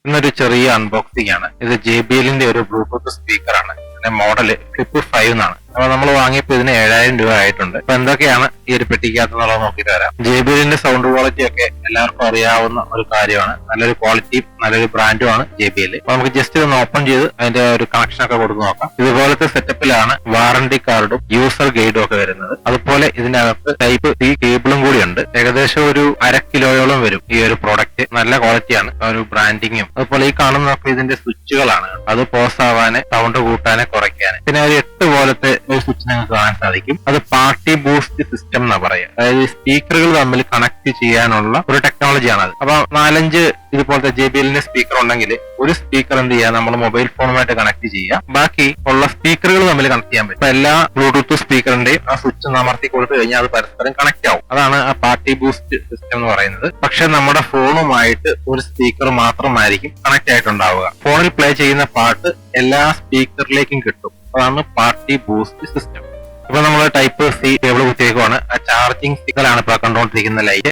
ഇന്നൊരു ചെറിയ അൺബോക്സിംഗ് ആണ്. ഇത് JBLന്റെ ഒരു ബ്ലൂടൂത്ത് സ്പീക്കർ ആണ്. ഇതിന്റെ മോഡല് ഫ്ലിപ്പ് 5 എന്നാണ്. അപ്പൊ നമ്മൾ വാങ്ങിയപ്പോൾ ഇതിന് 7000 രൂപ ആയിട്ടുണ്ട്. അപ്പൊ എന്തൊക്കെയാണ് ഈ ഒരു പെട്ടിക്കകത്തുള്ളത് നോക്കിയിട്ട് വരാം. JBLന്റെ സൗണ്ട് ക്വാളിറ്റി ഒക്കെ എല്ലാവർക്കും അറിയാവുന്ന ഒരു കാര്യമാണ്. നല്ലൊരു ക്വാളിറ്റിയും നല്ലൊരു ബ്രാൻഡുമാണ് JBL. അപ്പൊ നമുക്ക് ജസ്റ്റ് ഇതൊന്ന് ഓപ്പൺ ചെയ്ത് അതിന്റെ ഒരു കണക്ഷൻ ഒക്കെ കൊടുത്ത് നോക്കാം. ഇതുപോലത്തെ സെറ്റപ്പിലാണ് വാറണ്ടി കാർഡും യൂസർ ഗൈഡും ഒക്കെ വരുന്നത്. അതുപോലെ ഇതിനകത്ത് ടൈപ്പ് C കേബിളും കൂടി ഉണ്ട്. ഏകദേശം ഒരു 1/2 കിലോയോളം വരും ഈ ഒരു പ്രോഡക്റ്റ്. നല്ല ക്വാളിറ്റിയാണ്. ഒരു ബ്രാൻഡിങ്ങും അതുപോലെ ഈ കാണുന്നതൊക്കെ ഇതിന്റെ സ്വിച്ചുകളാണ്. അത് പോസ് ആവാന്, സൗണ്ട് കൂട്ടാനെ, കുറയ്ക്കാന്. പിന്നെ ഒരു 8 പോലത്തെ ഒരു സ്വിച്ച് നിങ്ങൾക്ക് കാണാൻ സാധിക്കും. അത് പാർട്ടി ബൂസ്റ്റ് സിസ്റ്റം എന്നാ പറയുക. അതായത് സ്പീക്കറുകൾ തമ്മിൽ കണക്ട് ചെയ്യാനുള്ള ഒരു ടെക്നോളജിയാണ് അത്. അപ്പൊ 4-5 ഇതുപോലത്തെ JBLന്റെ സ്പീക്കർ ഉണ്ടെങ്കിൽ ഒരു സ്പീക്കർ എന്ത് ചെയ്യുക, നമ്മൾ മൊബൈൽ ഫോണുമായിട്ട് കണക്ട് ചെയ്യുക. ബാക്കി ഉള്ള സ്പീക്കറുകൾ തമ്മിൽ കണക്ട് ചെയ്യാൻ പറ്റും. എല്ലാ ബ്ലൂടൂത്ത് സ്പീക്കറിന്റെയും ആ സ്വിച്ച് അമർത്തി കൊടുത്തു കഴിഞ്ഞാൽ അത് പരസ്പരം കണക്ട് ആവും. അതാണ് ആ പാർട്ടി ബൂസ്റ്റ് സിസ്റ്റം എന്ന് പറയുന്നത്. പക്ഷെ നമ്മുടെ ഫോണുമായിട്ട് ഒരു സ്പീക്കർ മാത്രമായിരിക്കും കണക്ട് ആയിട്ടുണ്ടാവുക. ഫോണിൽ പ്ലേ ചെയ്യുന്ന പാട്ട് എല്ലാ സ്പീക്കറിലേക്കും കിട്ടും. അതാണ് പാർട്ടി ബൂസ്റ്റ് സിസ്റ്റം. ഇപ്പൊ നമ്മൾ ടൈപ്പ് C കേബിൾ കുത്തിയേക്കുവാണ്. ആ ചാർജിങ് സിഗ്നലാണ് ഇപ്പൊ കണ്ടുകൊണ്ടിരിക്കുന്ന ലൈറ്റ്.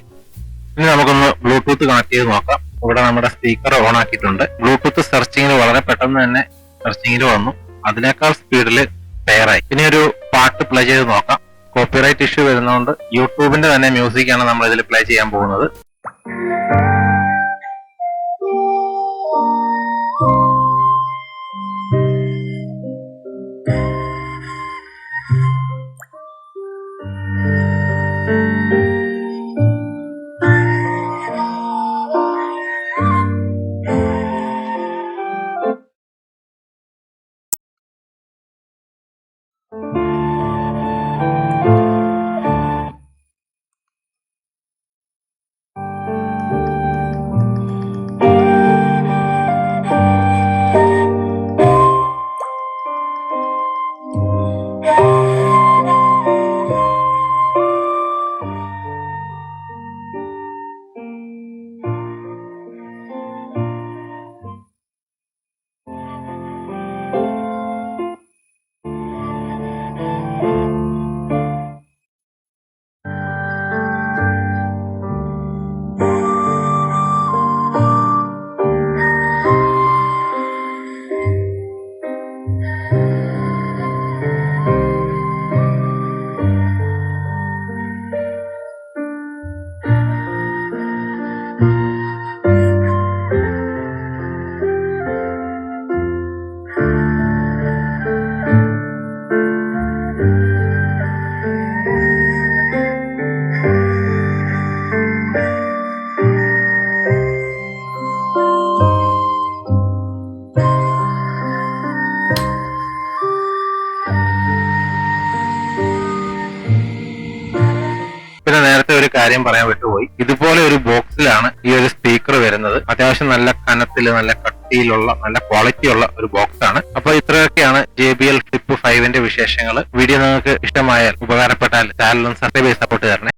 ഇനി നമുക്കൊന്ന് ബ്ലൂടൂത്ത് കണക്ട് ചെയ്ത് നോക്കാം. ഇവിടെ നമ്മുടെ സ്പീക്കർ ഓൺ ആക്കിയിട്ടുണ്ട്. ബ്ലൂടൂത്ത് സെർച്ചിങ്ങിൽ വളരെ പെട്ടെന്ന് തന്നെ സെർച്ചിങ്ങിൽ വന്നു. അതിനേക്കാൾ സ്പീഡിൽ പെയർ ആയി. ഇനി ഒരു പാട്ട് പ്ലേ ചെയ്ത് നോക്കാം. കോപ്പിറൈറ്റ് ഇഷ്യൂ വരുന്നതുകൊണ്ട് യൂട്യൂബിന്റെ തന്നെ മ്യൂസിക് ആണ് നമ്മൾ ഇതിൽ പ്ലേ ചെയ്യാൻ പോകുന്നത്. പിന്നെ നേരത്തെ ഒരു കാര്യം പറയാൻ വിട്ടുപോയി. ഇതുപോലെ ഒരു ബോക്സിലാണ് ഈ ഒരു സ്പീക്കർ വരുന്നത്. അത്യാവശ്യം നല്ല കനത്തില്, നല്ല കട്ടിയിലുള്ള, നല്ല ക്വാളിറ്റിയുള്ള ഒരു ബോക്സ് ആണ്. അപ്പൊ ഇത്രയൊക്കെയാണ് JBL ഫ്ലിപ്പ് 5ന്റെ വിശേഷങ്ങൾ. വീഡിയോ നിങ്ങൾക്ക് ഇഷ്ടമായാൽ, ഉപകാരപ്പെട്ടാൽ ചാനൽ സബ്സ്ക്രൈബ് ചെയ്ത് സപ്പോർട്ട് തരണേ.